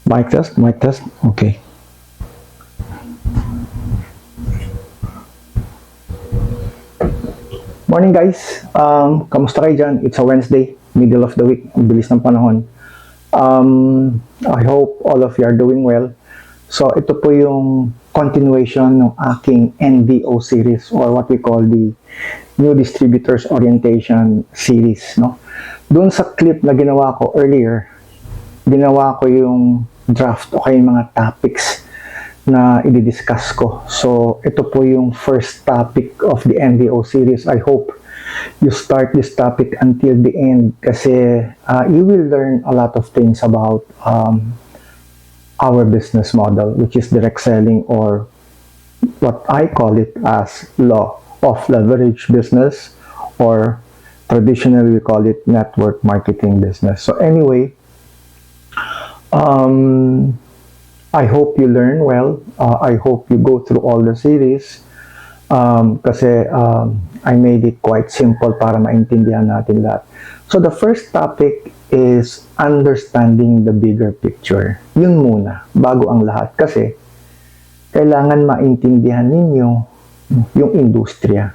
Mic test, mic test. Okay. Morning guys. Kamusta kayo dyan? It's a Wednesday, middle of the week. Ang bilis ng panahon. I hope all of you are doing well. So ito po yung continuation ng aking NDO series or what we call the New Distributors Orientation series. No? Doon sa clip na ginawa ko earlier, ginawa ko yung draft o kaya yung mga topics na i-discuss ko. So, ito po yung first topic of the NDO series. I hope you start this topic until the end kasi you will learn a lot of things about our business model, which is direct selling, or what I call it as law of leverage business, or traditionally we call it network marketing business. So anyway, I hope you learn well. I hope you go through all the series kasi I made it quite simple para maintindihan natin lahat. So the first topic is understanding the bigger picture. Yun muna, bago ang lahat. Kasi kailangan maintindihan ninyo yung industriya.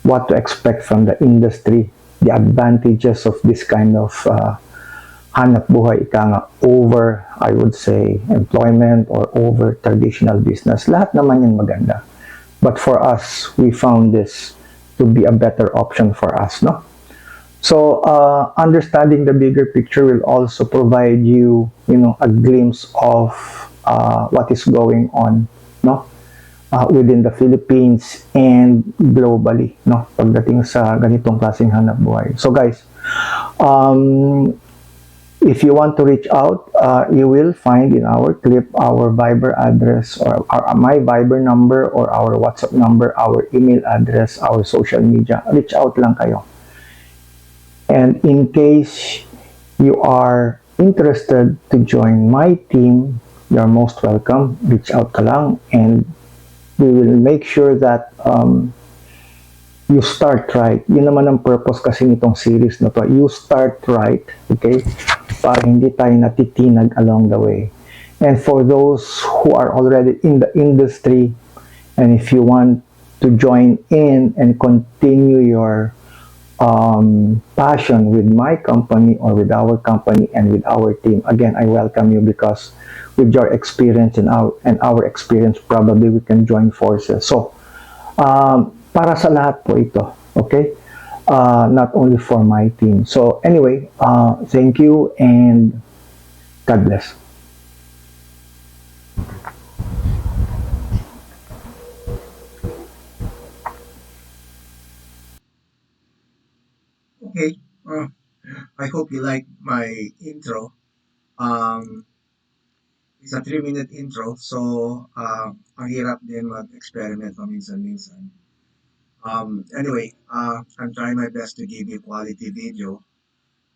What to expect from the industry. The advantages of this kind of hanap buhay, ika nga, over, I would say, employment or over traditional business. Lahat naman yan maganda. But for us, we found this to be a better option for us, no? So, understanding the bigger picture will also provide you, a glimpse of what is going on, no? Within the Philippines and globally, no? Pagdating sa ganitong klaseng hanap buhay. So, guys, if you want to reach out, you will find in our clip our Viber address or my Viber number or our WhatsApp number, our email address, our social media. Reach out lang kayo. And in case you are interested to join my team, you're most welcome. Reach out ka lang and we will make sure that you start right. Yun naman ang purpose kasi nitong series na to. You start right, okay? Para hindi tayo natitinag along the way. And for those who are already in the industry, and if you want to join in and continue your passion with my company or with our company and with our team, again, I welcome you because with your experience and our experience, probably we can join forces. So, para sa lahat po ito, okay? Not only for my team. So anyway, thank you and God bless. Okay, I hope you like my intro. Um, it's a 3-minute intro, so ang hirap din mag-experiment paminsan-minsan. Anyway, I'm trying my best to give you quality video.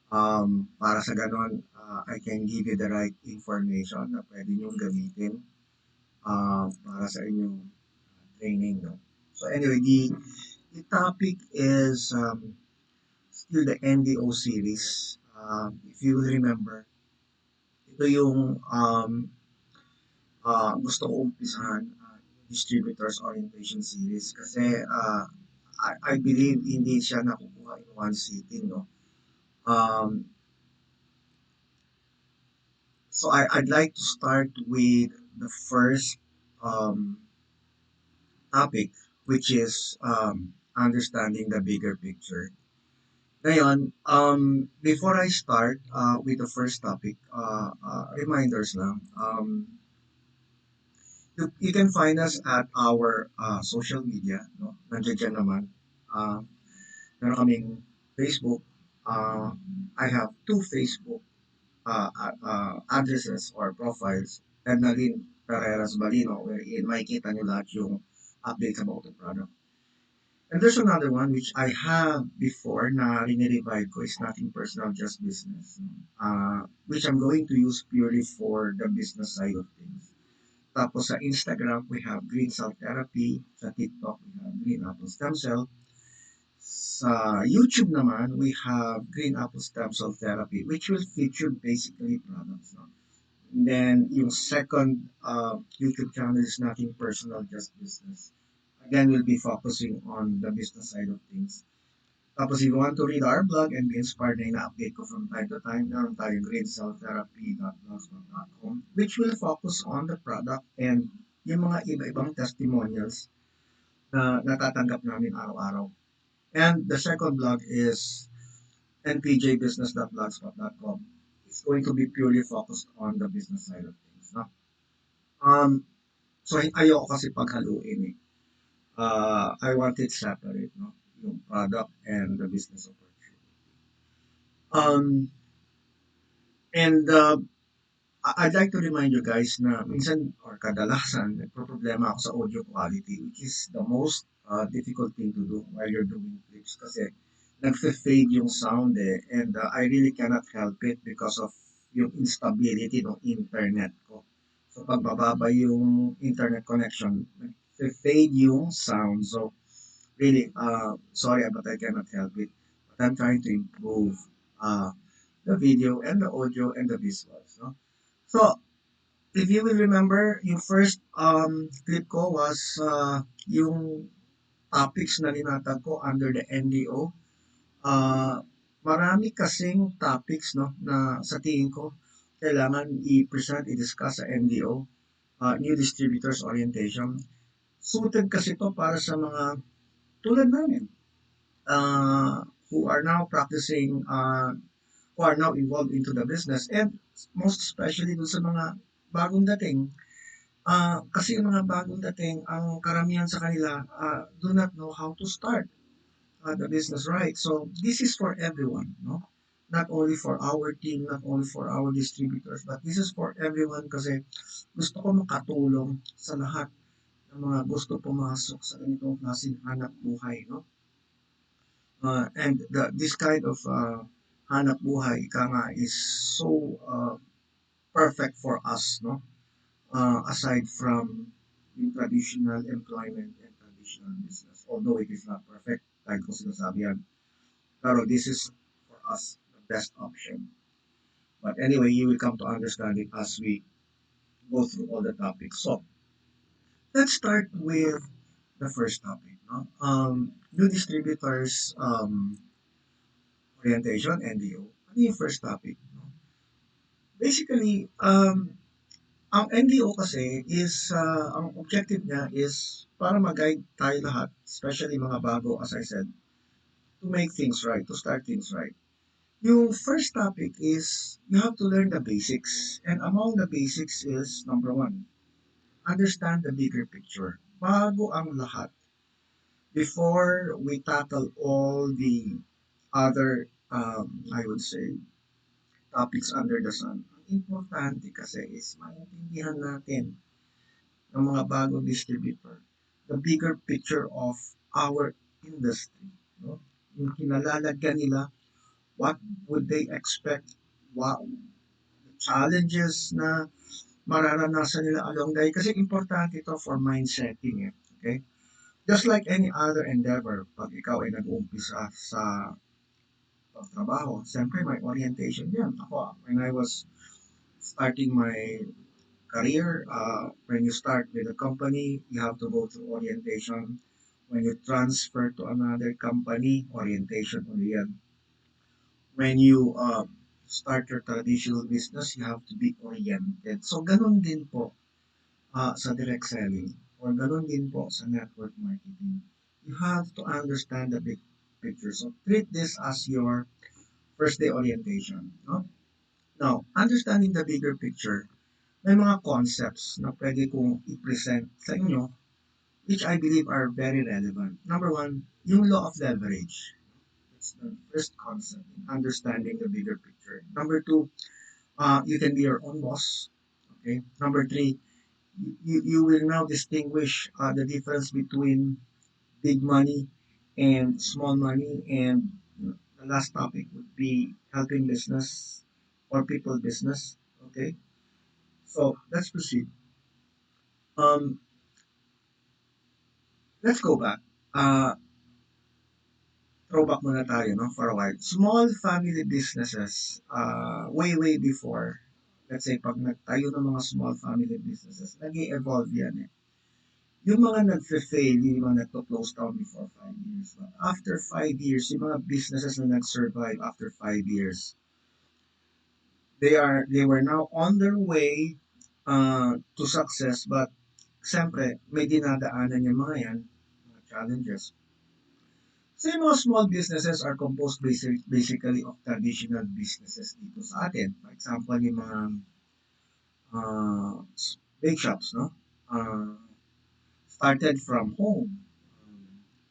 Para sa ganon, I can give you the right information na pwede niyong gamitin para sa inyong training. No? So anyway, the topic is still the NDO series. If you will remember, ito yung gusto ko umpisahan, Distributors Orientation Series kasi I believe hindi siya nakukuha in one sitting, no? Um, so I'd like to start with the first um, topic, which is understanding the bigger picture. Ngayon, before I start with the first topic, reminders lang. You can find us at our social media. No? Nandiyan dyan naman. Uh, Meron kaming Facebook. I have two Facebook addresses or profiles. Ednalyn Pereras Balino, wherein makikita nyo lahat yung updates about the product. And there's another one which I have before na rini-revive ko is nothing personal, just business. Which I'm going to use purely for the business side of things. Tapos sa Instagram, we have Green Cell Therapy. Sa TikTok, we have Green Apple Stem Cell. Sa YouTube naman, we have Green Apple Stem Cell Therapy, which will feature basically products. No? then yung second YouTube channel is nothing personal, just business. Again, we'll be focusing on the business side of things. Tapos if you want to read our blog and be inspired na ina-update ko from time to time, meron tayong greencelltherapy.blogspot.com which will focus on the product and yung mga iba-ibang testimonials na natatanggap namin araw-araw. And the second blog is npjbusiness.blogspot.com. It's going to be purely focused on the business side of things. No? So ayoko kasi paghaluin eh. I want it separate, no? Yung product and the business opportunity. Um, and I'd like to remind you guys na minsan or kadalasan nagpo-problema ako sa audio quality which is the most difficult thing to do while you're doing clips kasi nagfe-fade yung sound eh and I really cannot help it because of yung instability ng internet ko. So pag mababa yung internet connection, nagfe-fade yung sound. So really, sorry but I cannot help it. But I'm trying to improve uh, the video and the audio and the visuals. No? So if you will remember, yung first clip ko was yung topics na linatag ko under the NDO. Marami kasing topics no, na sa tingin ko kailangan i-present, i-discuss sa NDO, New Distributors Orientation. Suited kasi to para sa mga tulad namin who are now practicing, who are now involved into the business and most especially dun sa mga bagong dating. Kasi yung mga bagong dating, ang karamihan sa kanila do not know how to start the business right. So this is for everyone, no? Not only for our team, not only for our distributors, but this is for everyone kasi gusto ko makatulong sa lahat ng mga gusto pumasok sa ganitong klaseng hanap buhay, no? And this kind of hanap buhay, ika nga, is so perfect for us, no? Aside from yung traditional employment and traditional business. Although it is not perfect, like ko sinasabi yan. Pero this is for us the best option. But anyway, you will come to understand it as we go through all the topics. So let's start with the first topic. No? New distributors orientation, NDO. Ano yung first topic? No? Basically, ang NDO kasi is, ang objective niya is para mag-guide tayo lahat, especially mga bago, as I said, to make things right, to start things right. Yung first topic is you have to learn the basics. And among the basics is, number one, understand the bigger picture. Bago ang lahat, before we tackle all the other, I would say, topics under the sun, ang importante kasi is maintindihan natin ng mga bagong distributor the bigger picture of our industry. No? Yung kinalalagyan nila, what would they expect, what challenges na mararanasan nila along the way. Kasi importante ito for mindsetting. Eh. Okay? Just like any other endeavor, pag ikaw ay nag-uumpisa sa pagtrabaho, siyempre may orientation yan. Ako, when I was starting my career, when you start with a company, you have to go through orientation. When you transfer to another company, orientation ulit yan. When you start your traditional business, you have to be oriented. So, ganun din po sa direct selling or ganun din po sa network marketing. You have to understand the big picture. So, treat this as your first day orientation. No? Now, understanding the bigger picture, may mga concepts na pwede kong i-present sa inyo which I believe are very relevant. Number one, yung law of leverage. It's the first concept in understanding the bigger picture. Number two, you can be your own boss. Okay. Number three, you will now distinguish the difference between big money and small money. And the last topic would be helping business or people business. Okay. So let's proceed. Um, let's go back. Uh, Throwback muna tayo no, for a while. Small family businesses, way before, let's say, pag nagtayo ng mga small family businesses, nag evolve yan eh. Yung mga nagfe-fail, yung mga nagto-close down before 5 years. But after 5 years, yung mga businesses na nag-survive after 5 years, they were now on their way to success, but siyempre, may dinadaanan yung mga yan, mga challenges. So yung mga small businesses are composed basically of traditional businesses dito sa atin. For example, yung mga uh, bake shops, no? Uh, Started from home.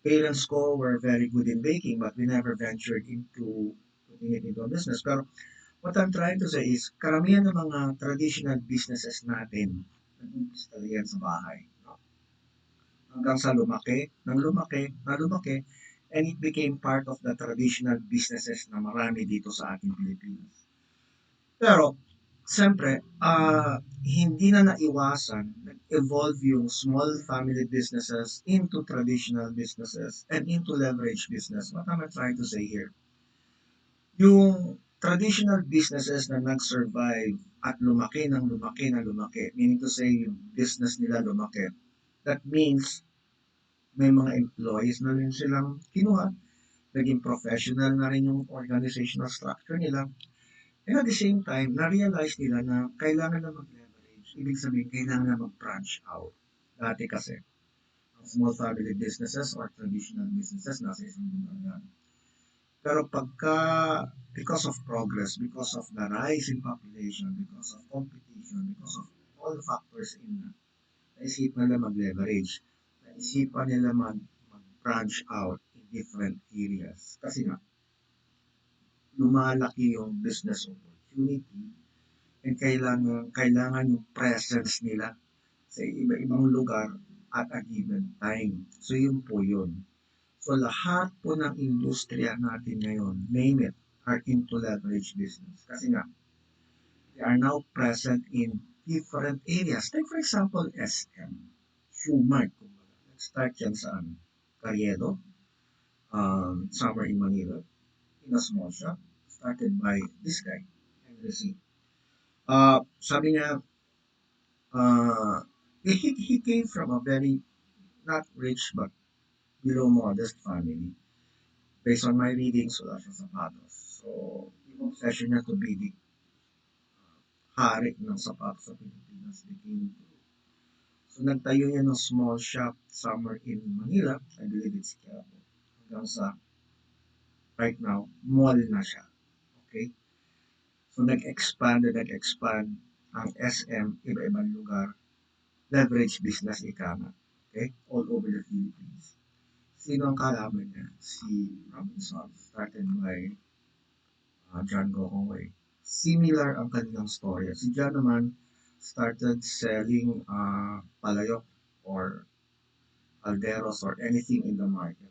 Parents ko were very good in baking, but we never ventured into putting it into a business. Pero what I'm trying to say is, karamihan ng mga traditional businesses natin, nag-umpisa talaga yan sa bahay. No? Hanggang sa lumaki, nang lumaki, and it became part of the traditional businesses na marami dito sa ating Pilipinas. Pero, siyempre, hindi na naiwasan, nag-evolve yung small family businesses into traditional businesses and into leverage business. What am I trying to say here? Yung traditional businesses na nag-survive at lumaki ng lumaki na lumaki, meaning to say, yung business nila lumaki. That means may mga employees na rin silang kinuha, naging professional na rin yung organizational structure nila. And at the same time, na-realize nila na kailangan na mag-leverage. Ibig sabihin, kailangan na mag-branch out. Dati kasi, ang small family businesses or traditional businesses nasa isang lugar yan. Pero because of progress, because of the rise in population, because of competition, because of all the factors in naisipan nila mag-leverage, naisipan nila mag-branch out in different areas. Kasi nga, lumalaki yung business opportunity and kailangan yung presence nila sa iba-ibang lugar at a given time. So yun po yun. So lahat po ng industriya natin ngayon, name it, are into leverage business. Kasi nga, they are now present in different areas. Like for example, SM, Shoemart, kumbaga. Nag-start yan saan? Carriedo, somewhere in Manila, in a small shop, started by this guy, Henry C. Sabi niya, he came from a very, not rich, but below modest family. Based on my readings, wala siya sapatos. So, yung obsession niya to be the hari ng sapatos sa Pilipinas became true. So, nagtayo niya ng small shop somewhere in Manila. I believe it's Quiapo. Hanggang sa, right now, mall na siya. Okay? So, nag-expand ang SM, iba-ibang lugar, leverage business ika nga. Okay? All over the Philippines. Sino ang kalaban niya? Si Robinson, started by John Gokongwei. Similar ang kanilang story. Si John naman started selling palayok or alderos or anything in the market.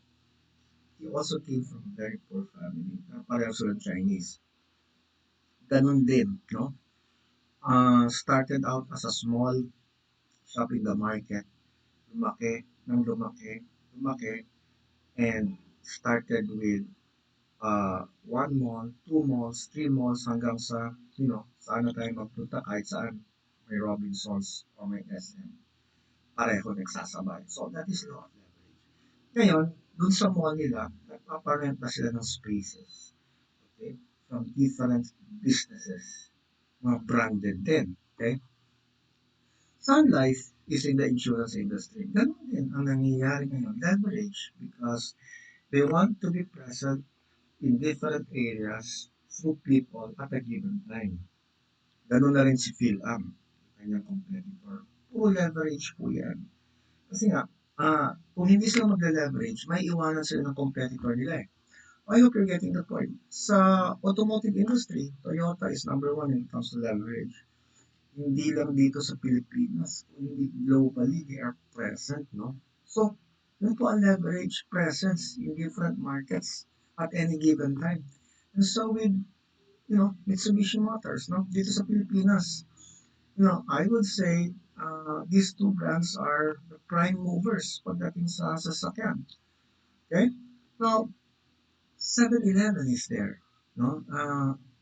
He also came from a very poor family. Pareho silang Chinese. Ganun din, no? Started out as a small shop in the market. Lumaki, nang lumaki, lumaki, and started with one mall, two malls, three malls hanggang sa, saan na tayo magpunta kahit saan may Robinsons o may SM. Pareho nagsasabay. So that is law of leverage. Ngayon, dun sa mall nila, nagpaparent na sila ng spaces. Okay? From different businesses. Mga branded din. Okay? Sun Life is in the insurance industry. Ganun din ang nangyayari ngayon. Leverage because they want to be present in different areas through people at a given time. Ganun na rin si PhilAm, kanyang competitor. Puro leverage po yan. Kasi nga, kung hindi sila magle-leverage, may iwanan sila ng competitor nila eh. I hope you're getting the point. Sa automotive industry, Toyota is number one when it comes to leverage. Hindi lang dito sa Pilipinas, kundi globally, they are present, no? So, yun po ang leverage presence in different markets at any given time. And so with, Mitsubishi Motors, no? Dito sa Pilipinas, I would say these two brands are the prime movers pagdating sa sasakyan. Okay? Now, 7-Eleven is there, no?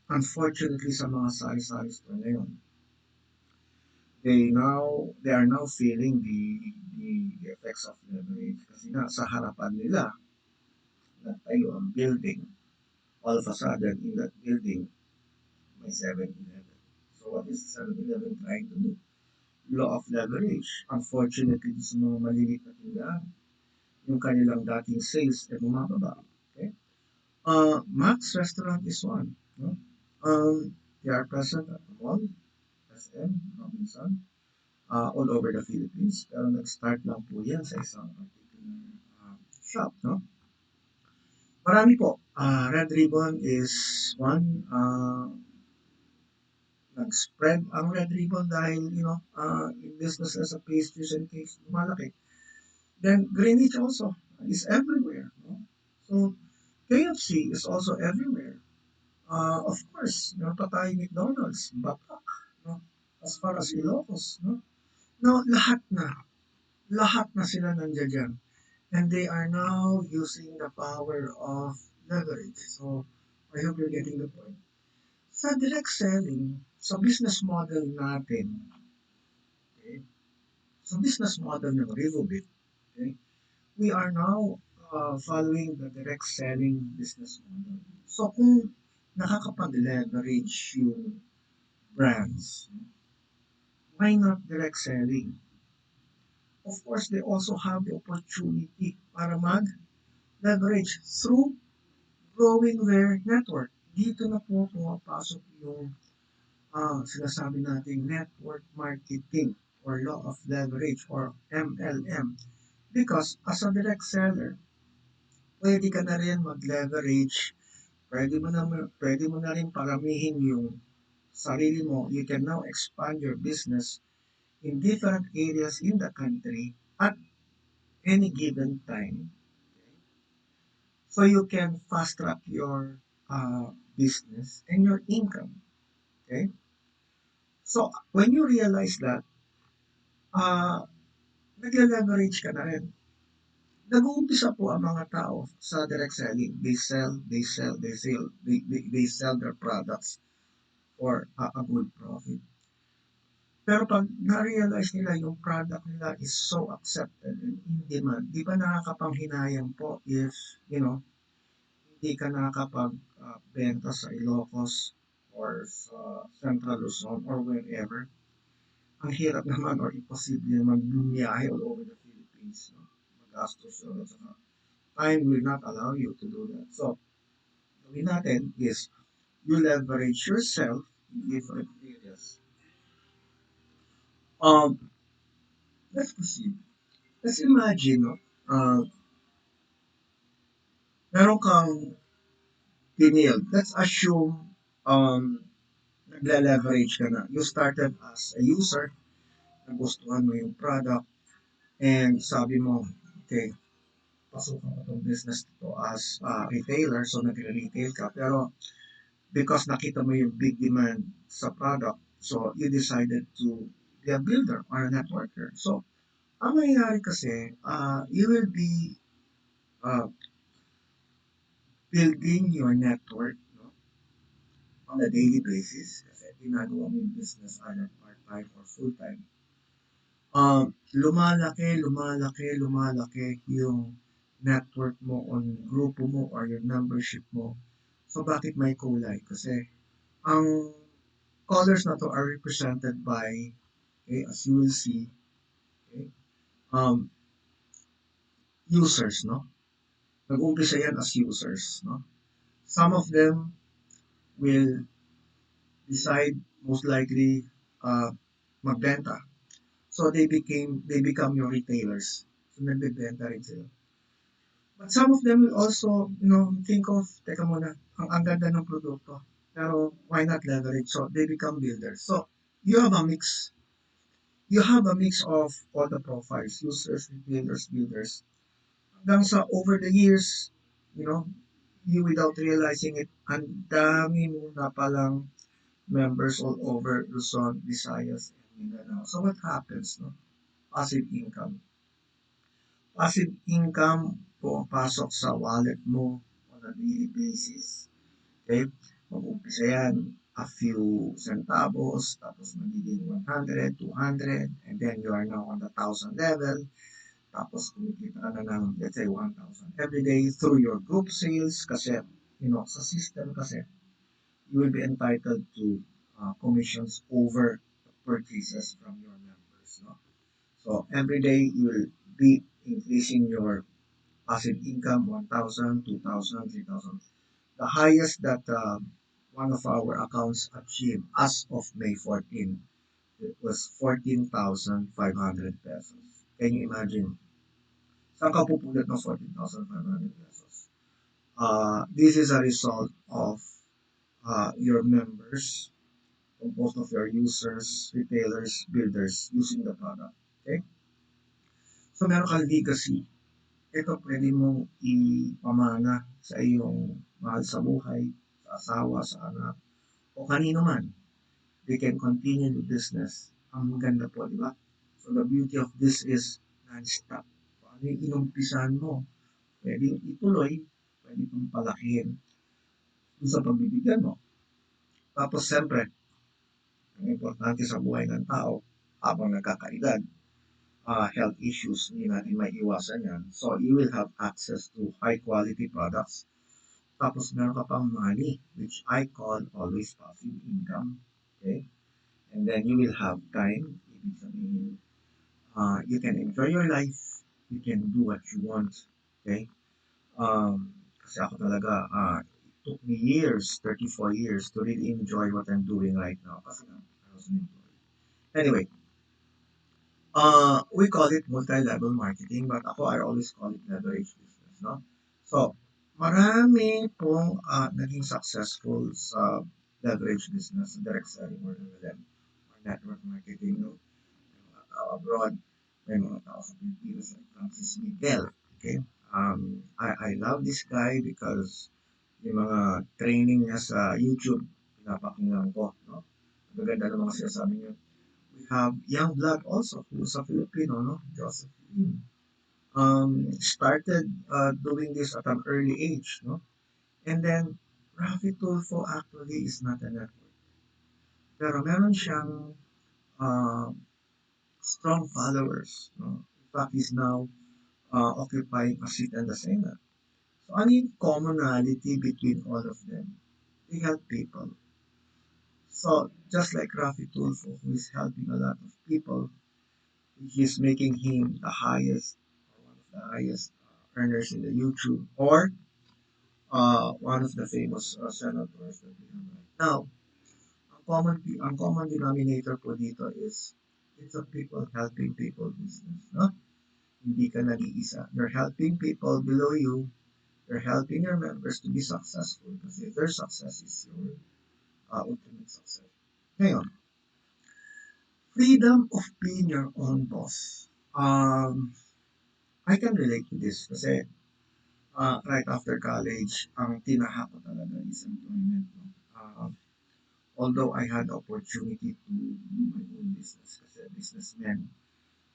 Unfortunately sa mga sari-sari store ngayon, they are now feeling the effects of leverage kasi nga sa harapan nila nagtayo ang building. All of a sudden, in that building, may 7-Eleven. So what is 7-Eleven trying to do? Law of leverage. Unfortunately, sa mga maliliit na tindahan, yung kanilang dating sales ay bumababa. Okay? Max Restaurant is one. No? They are present at the mall, SM, Robinson, all over the Philippines. Pero nag-start lang po yan sa isang particular shop. No? Marami po. Red Ribbon is one. Nag-spread ang Red Ribbon dahil, in business as a pastries and cakes, lumalaki. Then Greenwich also is everywhere. No? So KFC is also everywhere. Of course, meron pa tayo McDonald's, Batak, no? As far as Ilocos, no? No, lahat na sila nandiyan dyan. And they are now using the power of leverage. So, I hope you're getting the point. Sa direct selling, sa business model natin, okay, sa business model ng Revobit, okay, we are now following the direct selling business model. So, kung nakakapag-leverage yung brands, why not direct selling? Of course, they also have the opportunity para mag-leverage through growing their network. Dito na po pumapasok yung sinasabi nating network marketing or law of leverage or MLM. Because as a direct seller, pwede ka na rin mag-leverage, pwede mo na rin paramihin yung sarili mo. You can now expand your business in different areas in the country at any given time. So you can fast track your business and your income. Okay? So when you realize that, uh, nagle-leverage ka na rin. Nag-uumpisa po ang mga tao sa direct selling. They sell their products for a good profit. Pero pag na-realize nila yung product nila is so accepted and in demand, di ba nakakapanghinayang po if, hindi ka nakakapag-benta sa Ilocos or sa Central Luzon or wherever. Ang hirap naman or imposible naman bumiyahe all over the Philippines. No? Magastos yun at saka time will not allow you to do that. So, gawin natin is you leverage yourself in different areas. Let's proceed. Let's imagine, no? Meron kang pinil. Let's assume nagle-leverage ka na. You started as a user, nagustuhan mo yung product, and sabi mo, okay, pasukan ko itong business to as retailer, so nagre-retail ka. Pero because nakita mo yung big demand sa product, so you decided to be a builder or a networker. So, ang mangyayari kasi, you will be uh, building your network, no, on a daily basis kasi ginagawa mo yung business either part-time or full-time. Lumalaki yung network mo on grupo mo or your membership mo. So, bakit may kulay? Kasi ang colors na to are represented by, okay, as you will see, okay, um, users, no? Nag-umpisa yan as users, no? Some of them will decide most likely magbenta. So they become your retailers. So nagbebenta rin sila. But some of them will also, think of, teka muna, ang ganda ng produkto. Pero why not leverage? So they become builders. So you have a mix. You have a mix of all the profiles, users, retailers, builders. Hanggang sa over the years, you know, you without realizing it, ang dami mo na palang members all over Luzon, Visayas, and Mindanao. So what happens? No? Passive income. Passive income pumapasok sa wallet mo on a daily basis. Okay? Mag-umpisa yan a few centavos, tapos magiging 100, 200, and then you are now on the 1,000 level, tapos kumikita ka na ng, let's say, 1,000 every day through your group sales kasi, sa system kasi, you will be entitled to commissions over the purchases from your members. No? So every day you will be increasing your passive income 1,000, 2,000, 3,000. The highest that one of our accounts achieved as of May 14 it was 14,500 pesos. Can you imagine? Saan ka pupulot ng 14,500 pesos? This is a result of your members, composed of your users, retailers, builders using the product. Okay? So meron kang legacy. Ito pwede mong ipamana sa iyong mahal sa buhay, sa asawa, sa anak, o kanino man. They can continue the business. Ang ganda po, di ba? So the beauty of this is non-stop. Kung ano yung inumpisahan mo, pwedeng ituloy, pwede pang palakihin dun sa pagbibigyan mo. Tapos siyempre, ang importante sa buhay ng tao, habang nagkakaedad, health issues, hindi natin maiiwasan yan. So, you will have access to high quality products. Tapos, meron ka pang money, which I call always passive income. Okay? And then, you will have time. Ibig sabihin, you can enjoy your life. You can do what you want. Okay? Kasi ako talaga, it took me years, 34 years, to really enjoy what I'm doing right now. Kasi nga, I was an employee. Anyway, we call it multi-level marketing, but ako, I always call it leverage business, no? So, marami pong naging successful sa leverage business, direct selling or MLM, or network marketing, no? May mga tao abroad, may mga tao sa Pilipinas like Francis Miguel, okay? I love this guy because yung mga training niya sa YouTube, pinapakinggan ko, no? Maganda ng mga sinasabi niya. We have young blood also, who's a Filipino, no? Joseph Lim. Started doing this at an early age, no? And then, Rafi Tulfo actually is not a network. Pero meron siyang uh, strong followers, no? In fact, he's now occupying a seat in the Senate. So, ano yung commonality between all of them? They help people. So, just like Rafi Tulfo, who is helping a lot of people, which is making him the highest or one of the highest earners in the YouTube or one of the famous senators that we have right now. Ang common denominator po dito is it's a people helping people business, no? Hindi ka nag-iisa. You're helping people below you. You're helping your members to be successful kasi their success is your ultimate success. Ngayon, freedom of being your own boss. I can relate to this kasi right after college, ang tinahak ko talaga is employment. No? Although I had opportunity to do my own business kasi businessman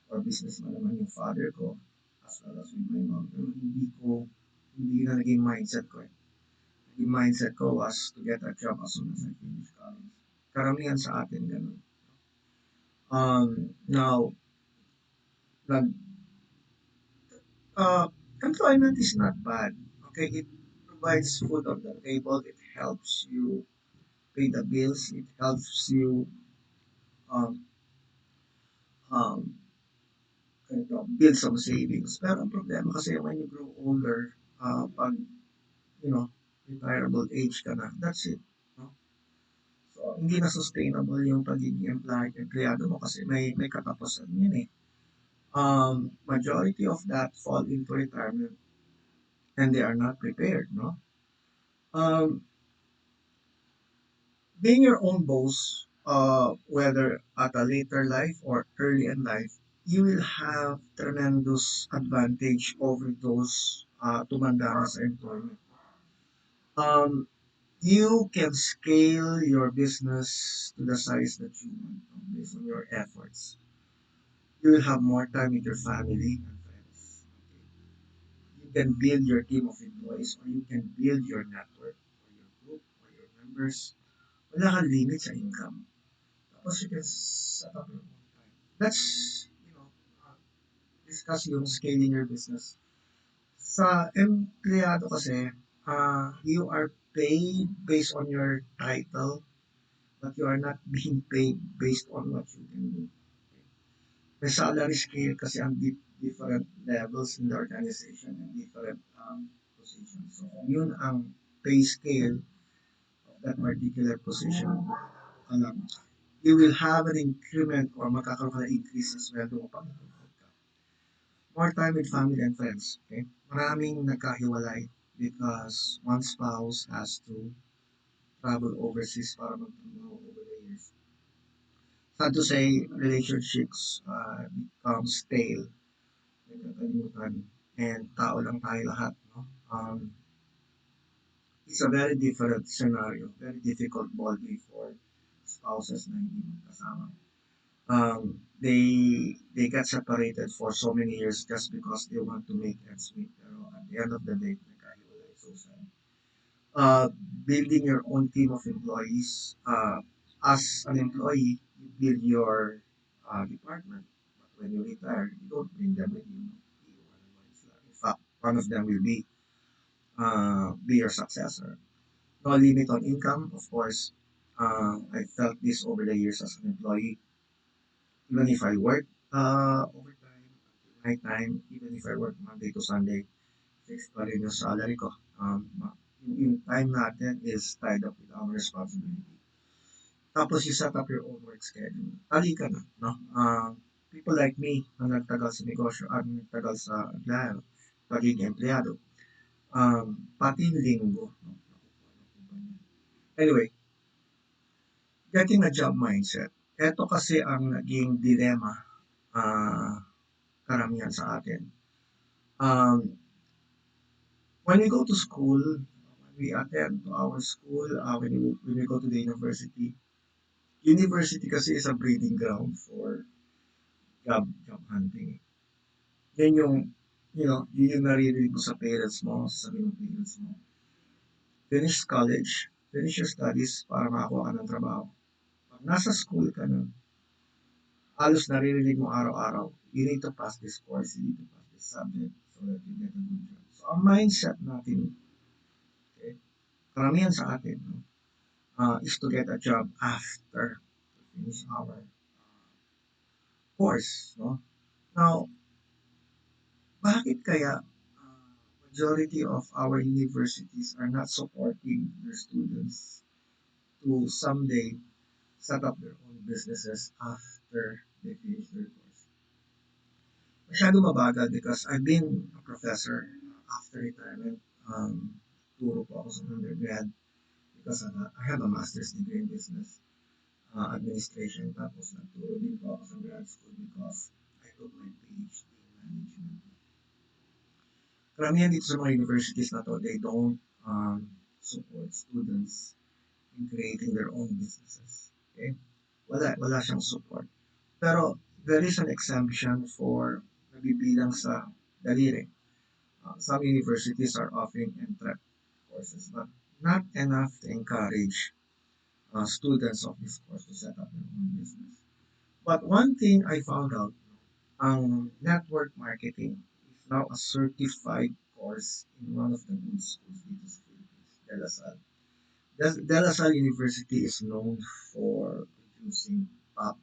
or businessman naman yung father ko as well as with my mom. Pero hindi na naging mindset ko eh. Naging mindset ko was to get a job as soon as I finish college. Karamihan sa atin ganun. Now, nag, uh, employment is not bad. Okay, it provides food on the table. It helps you pay the bills. It helps you um, um, build some savings. Pero ang problema kasi when you grow older, pag, you know, retireable age ka na, that's it. No? So, hindi na sustainable yung pagiging empleyado mo kasi may katapusan yun eh. Majority of that fall into retirement and they are not prepared, no? Um, being your own boss, whether at a later life or early in life, you will have tremendous advantage over those tumanda na sa employment. Um, you can scale your business to the size that you want based on your efforts. You will have more time with your family and friends. You can build your team of employees or you can build your network or your group or your members Wala kang limit sa income. Tapos you can set up your own time. Let's, you know, uh, discuss yung scaling your business. Sa empleyado kasi, you are paid based on your title, but you are not being paid based on what you can do. May salary scale kasi ang different levels in the organization and different positions. So, kung yun ang pay scale of that particular position, alam, you will have an increment or magkakaroon ka ng increase sa sweldo mo pag nag-promote ka. More time with family and friends. Okay? Maraming nagkahiwalay because one spouse has to travel overseas para magtrabaho over the years. Sad to say, relationships become stale, nagkakalimutan, and tao lang tayo lahat. No? It's a very different scenario, very difficult ballgame for spouses na hindi magkasama. They got separated for so many years just because they want to make ends meet. Pero at the end of the day, nagkahiwalay. So sad. Uh, Building your own team of employees. As an employee, you build your department. But when you retire, you don't bring them with you. In fact, one of them will be your successor. No limit on income, of course. I felt this over the years as an employee. Even if I work overtime until night time, even if I work Monday to Sunday, fixed pa rin yung salary ko. Yung time natin is tied up with our responsibility. Tapos you set up your own work schedule. Tali ka na, no? People like me na nagtagal sa negosyo at nagtagal sa empleyado, pagiging empleyado. Pati yung linggo. No? Anyway, getting a job mindset. Ito kasi ang naging dilemma karamihan sa atin. Um, when we go to school, when we attend to our school, when we go to the university, university kasi is a breeding ground for job hunting. Yan yung, yun yung naririnig mo sa parents mo, sa sabi ng parents mo. Finish college, finish your studies para makakuha ka ng trabaho. Pag nasa school ka na, halos naririnig mo araw-araw, you need to pass this course, you need to pass this subject so that you get a good job. So, ang mindset natin, okay, karamihan sa atin, no, is to get a job after we finish our course. No? Now, bakit kaya majority of our universities are not supporting their students to someday set up their own businesses after they finish their course? Masyado mabagal because I've been a professor after retirement. Turo po ako sa undergrad because I have a master's degree in business administration. Tapos nagturo din po ako sa grad school because I took my PhD in management. Karamihan dito sa mga universities na to, they don't support students in creating their own businesses. Okay? Wala siyang support. Pero there is an exemption for nabibilang sa daliri. Some universities are offering entrep courses, but not enough to encourage students of this course to set up their own business. But one thing I found out, ang network marketing is now a certified course in one of the good schools dito sa Philippines, De La Salle. De La Salle University is known for producing top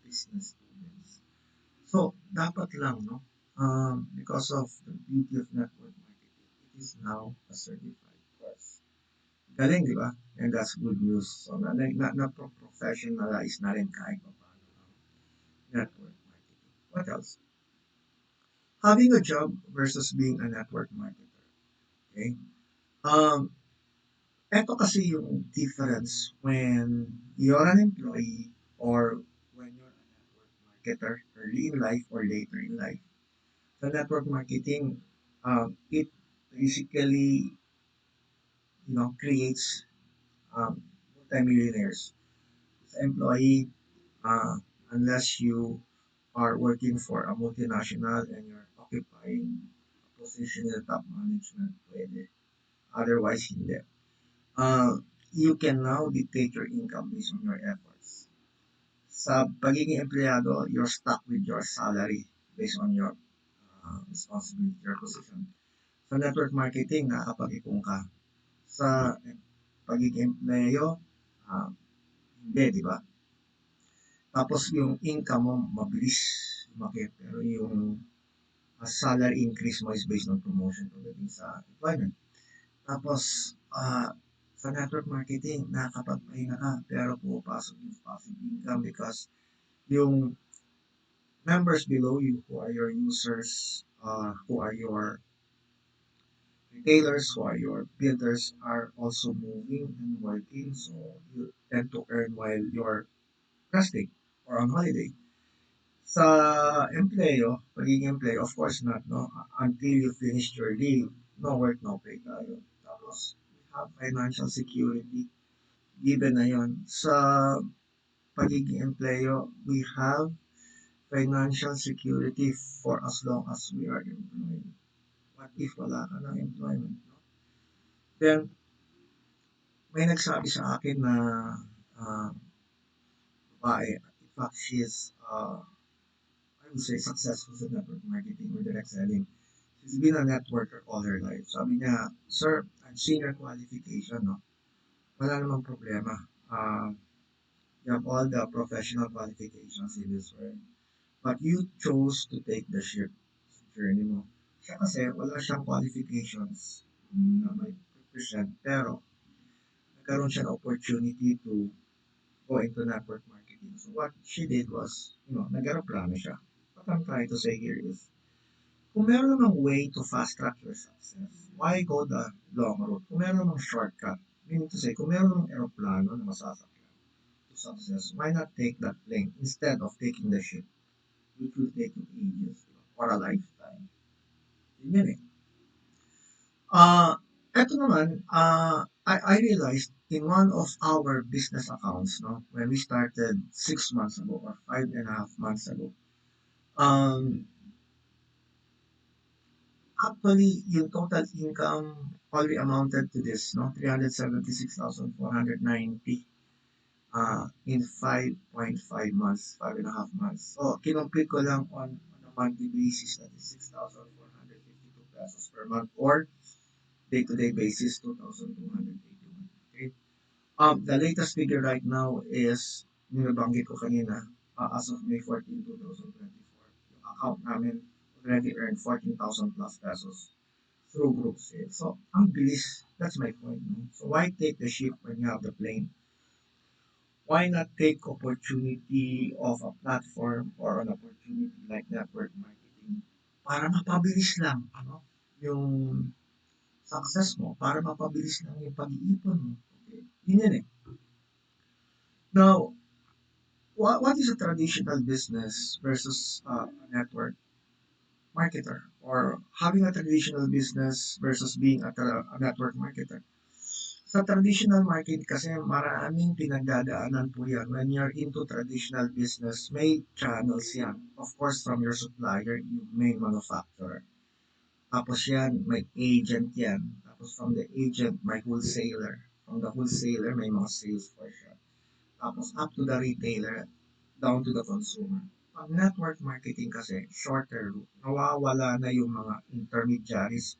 business students. So, dapat lang, no? Because of the beauty of network marketing, it is now a certified course. Galing, di ba? And that's good news. So, na-professionalize na rin kahit pa paano ang network marketing. What else? Having a job versus being a network marketer. Okay? Um, Eto kasi yung difference when you're an employee or when you're a network marketer early in life or later in life. Sa network marketing, it basically, creates multimillionaires. As an employee, uh, unless you are working for a multinational and you're occupying a position in the top management, pwede. Otherwise, hindi. Uh, you can now dictate your income based on your efforts. Sa pagiging empleyado, you're stuck with your salary based on your responsibility, your position. Sa network marketing, nakakapag-ipon ka. Sa pagiging empleyo, ah, hindi, di ba? Tapos yung income mo, mabilis lumaki. Pero yung salary increase mo is based on promotion pagdating sa employment. Tapos, sa network marketing, nakakapagpahinga ka, pero pumapasok yung passive income because yung members below you, who are your users, who are your retailers, who are your builders, are also moving and working. So you tend to earn while you're resting or on holiday. Sa pagiging empleyo, of course not, no? Until you finish your leave, no work, no pay tayo. Tapos, we have financial security. Given na yon. Sa pagiging empleyo, we have financial security for as long as we are employed. What if wala ka ng employment? No? Then, may nagsabi sa akin na uh, babae, in fact, she is, I would say, successful sa network marketing or direct selling. She's been a networker all her life. Sabi niya, "Sir, I've seen your qualification, no? Wala namang problema. You have all the professional qualifications in this world. But you chose to take the ship sa journey mo." Siya kasi wala siyang qualifications na may present, pero nagkaroon siya ng opportunity to go into network marketing. So what she did was, nag-aeroplano siya. What I'm trying to say here is, kung meron namang way to fast track your success, why go the long road? Kung meron namang shortcut, meaning to say, kung meron namang aeroplano na masasakyan to success, why not take that plane instead of taking the ship, which will take you ages or a lifetime? Yun yun eh. Ah, eto naman, I realized in one of our business accounts, no, when we started 6 months ago or 5.5 months ago, um, actually, yung total income only amounted to this, no, 376,490 in 5.5 months, 5.5 months. So, kinumpit ko lang on a monthly basis, that is 6,452 pesos per month, or day-to-day basis, 2,281. Okay? The latest figure right now is, yung nabanggit ko kanina, as of May 14, 2024, yung account namin already earned 14,000 plus pesos through group sales. So, ang bilis. That's my point. No? So, why take the ship when you have the plane? Why not take opportunity of a platform or an opportunity like network marketing para mapabilis lang, ano? Yung success mo, para mapabilis lang yung pag-iipon mo. Okay? Yun yun eh. Now, what is a traditional business versus a network marketer, or having a traditional business versus being a network marketer? Sa traditional market kasi maraming pinagdadaanan po yan. When you're into traditional business, may channels yan. Of course, from your supplier, yung main manufacturer. Tapos yan, may agent yan. Tapos from the agent, may wholesaler. From the wholesaler, may mga sales force yan. Tapos up to the retailer, down to the consumer. Pag network marketing kasi, shorter route. Nawawala na yung mga intermediaries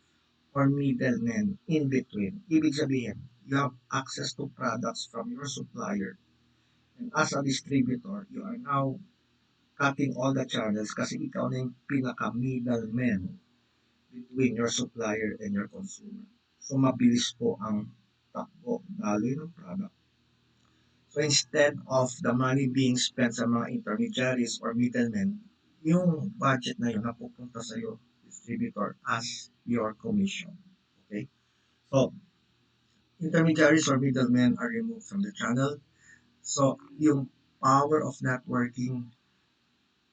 or middlemen in between. Ibig sabihin, you have access to products from your supplier. And as a distributor, you are now cutting all the channels kasi ikaw na yung pinaka-middleman between your supplier and your consumer. So, mabilis po ang takbo, daloy ng product. So, instead of the money being spent sa mga intermediaries or middlemen, yung budget na yun napupunta sa iyo, distributor, as your commission. Okay? So, intermediaries or middlemen are removed from the channel. So, yung power of networking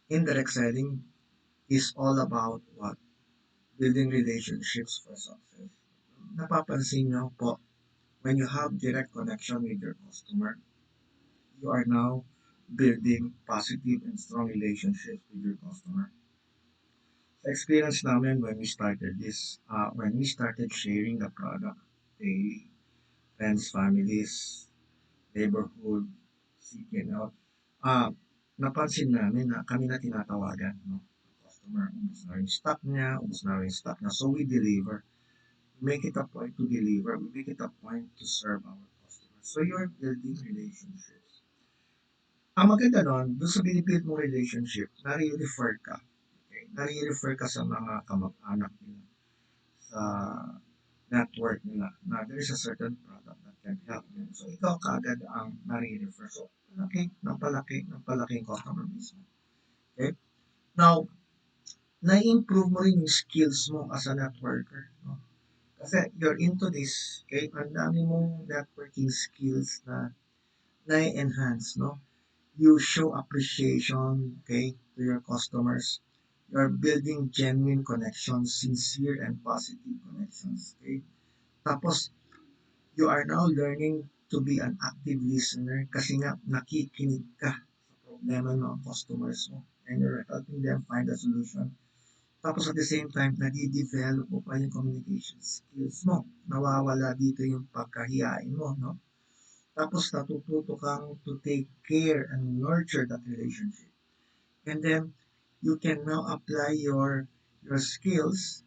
in direct selling is all about what? Building relationships for success. Napapansin nyo po, when you have direct connection with your customer, you are now building positive and strong relationships with your customer. Sa experience namin when we started this, when we started sharing the product daily, friends, families, neighborhood, seeking out. Ah, napansin namin na kami na tinatawagan, no? Customer, ubus na yung stock niya, ubus na yung stock niya. So we deliver. We make it a point to deliver. We make it a point to serve our customers. So you're building relationships. Ang maganda nun, doon sa binibuild mo relationship, nare-refer ka. Okay? Nare-refer ka sa mga kamag-anak nila, sa network nila, na there is a certain product that can help them. So, ikaw kaagad ang nare-refer. So, palaki yung customer base mo. Okay? Now, na-improve mo rin yung skills mo as a networker. No? Kasi you're into this, okay? Ang dami mong networking skills na na-enhance, no? You show appreciation, okay, to your customers. You're building genuine connections, sincere and positive connections, okay? Tapos, you are now learning to be an active listener kasi nga nakikinig ka sa problema ng mga customers mo and you're helping them find a solution. Tapos at the same time, nadi-develop mo pa yung communication skills mo. Nawawala dito yung pagkahiyain mo, no? Tapos natututo kang to take care and nurture that relationship. And then, you can now apply your skills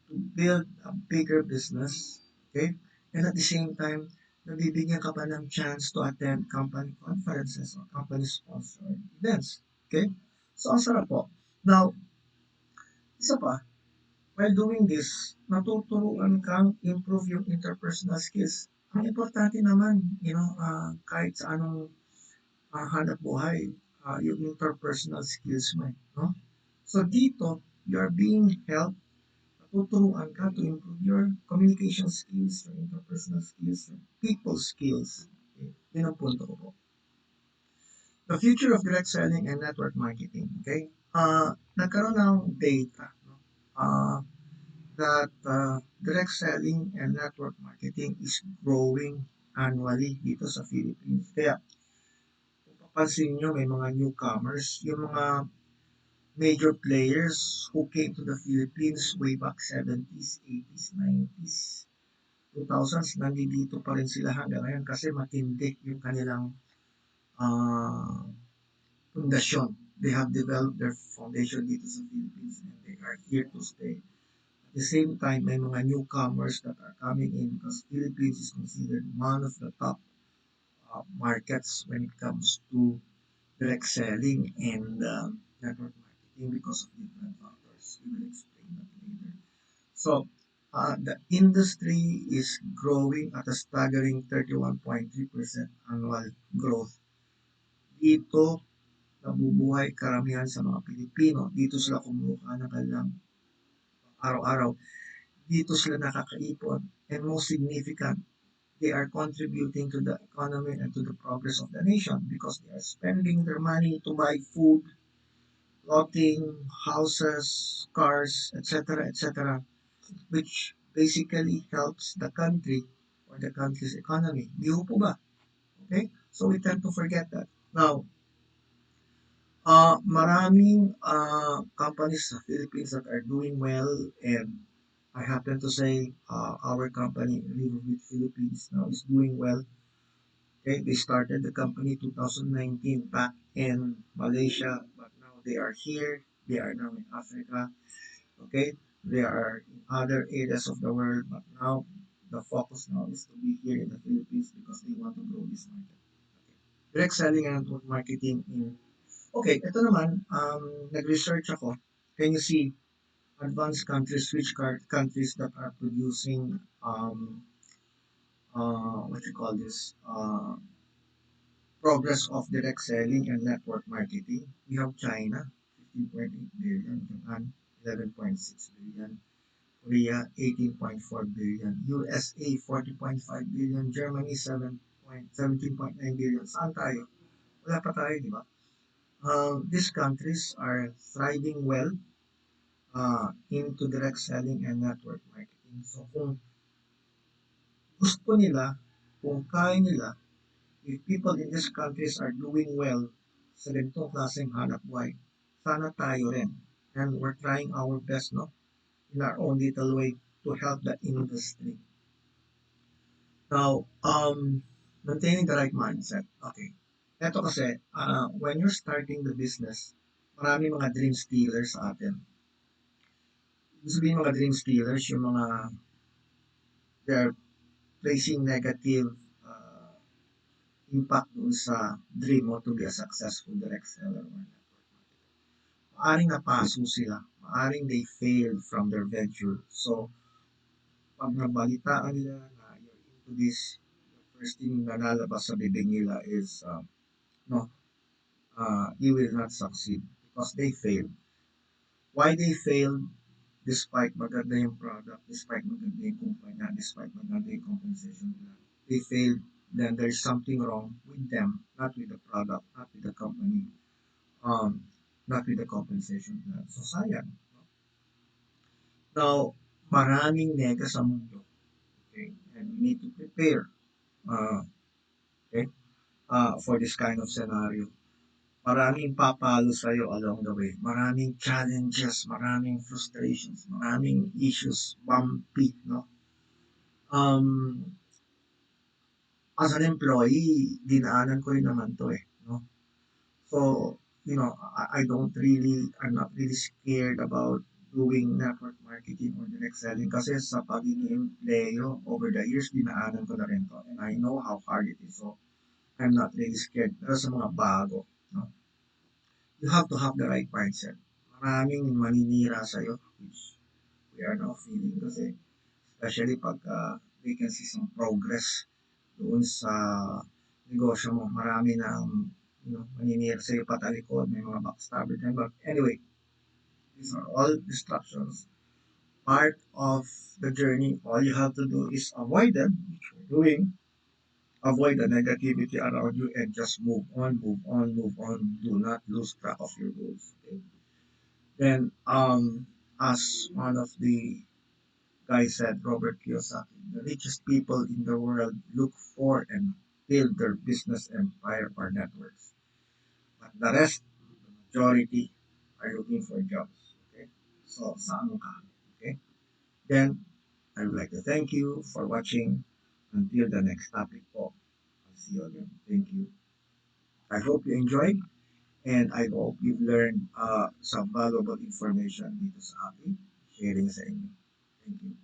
to build a bigger business, okay? And at the same time, nabibigyan ka pa ng chance to attend company conferences or company sponsored events, okay? So, ang sarap po. Now, isa pa, while doing this, natuturuan kang improve yung interpersonal skills. Ang importante naman, kahit sa anong hanap buhay, yung interpersonal skills mo, no? So dito, you are being helped, natuturuan ka to improve your communication skills, your interpersonal skills, your people skills. Okay? Yun ang punto ko po. The future of direct selling and network marketing. Okay? Nagkaroon ng data, no? That direct selling and network marketing is growing annually dito sa Philippines. Kaya, kung papansin nyo, may mga newcomers, yung mga major players who came to the Philippines way back 70s, 80s, 90s, 2000s, nandito pa rin sila hanggang ngayon kasi matindi yung kanilang uh, pundasyon. They have developed their foundation dito sa Philippines and they are here to stay. At the same time, may mga newcomers that are coming in because Philippines is considered one of the top markets when it comes to direct selling and network marketing because of different factors. We will explain that later. So, the industry is growing at a staggering 31.3% annual growth. Dito, nabubuhay karamihan sa mga Pilipino. Dito sila kumuha ng kanilang araw-araw. Dito sila nakakaipon. And most significant, they are contributing to the economy and to the progress of the nation because they are spending their money to buy food, clothing, houses, cars, etc., etc., which basically helps the country or the country's economy. Di po ba? Okay? So we tend to forget that. Now, maraming companies sa Philippines that are doing well and I happen to say our company, Riverwood Philippines, now is doing well. Okay, they started the company 2019 back in Malaysia, but now they are here. They are now in Africa. Okay, they are in other areas of the world, but now the focus now is to be here in the Philippines because they want to grow this market. Okay. Direct selling and network marketing in. Okay, ito naman, nag-research ako. Can you see advanced countries, countries that are producing, what you call this, progress of direct selling and network marketing. We have China, 15.8 billion, Japan, 11.6 billion, Korea, 18.4 billion, USA, 40.5 billion, Germany, 17.9 billion. Saan tayo? Wala pa tayo, di ba? These countries are thriving well into direct selling and network marketing. So kung gusto nila, kung kaya nila, if people in these countries are doing well sa ganitong klaseng hanap buhay, sana tayo rin. And we're trying our best, no? In our own little way to help the industry. Now, maintaining the right mindset. Okay. Eto kasi, when you're starting the business, marami mga dream stealers sa atin. Ibig sabihin mga dream stealers, yung mga they're placing negative uh, impact dun sa dream mo to be a successful direct seller or network marketer. Maaring napaso sila, maaring they failed from their venture. So, pag nabalitaan nila na you're into this, the first thing na lalabas sa bibig nila is, no, you will not succeed because they failed. Why they failed? Despite maganda yung product, despite maganda yung kumpanya, despite maganda yung compensation plan, they failed, then there's something wrong with them, not with the product, not with the company, um, not with the compensation plan. So, sayang. No? Now, maraming nega sa mundo. Okay? And we need to prepare okay, for this kind of scenario. Maraming papalo sa'yo along the way. Maraming challenges, maraming frustrations, maraming issues, bumpy, no? Um, as an employee, dinaanan ko rin naman to eh, no? So, I don't really, I'm not really scared about doing network marketing or direct selling kasi sa pagiging empleyo over the years, dinaanan ko na rin to. And I know how hard it is. So, I'm not really scared. Pero sa mga bago, no? You have to have the right mindset. Maraming maninira sa'yo, which we are now feeling kasi especially pag they can see some progress doon sa negosyo mo. Marami na maninira sa'yo patalikod, may mga backstabber dyan. But anyway, these are all distractions. Part of the journey, all you have to do is avoid them, which we're doing. Avoid the negativity around you and just move on, move on, move on. Do not lose track of your goals. Okay? Then, as one of the guys said, Robert Kiyosaki, the richest people in the world look for and build their business empire or networks. But the rest, the majority, are looking for jobs. Okay? So, saan ka? Okay? Then, I would like to thank you for watching. Until the next topic po. I'll see you again. Thank you. I hope you enjoyed and I hope you've learned some valuable information dito sa aking sharing sa inyo. Thank you.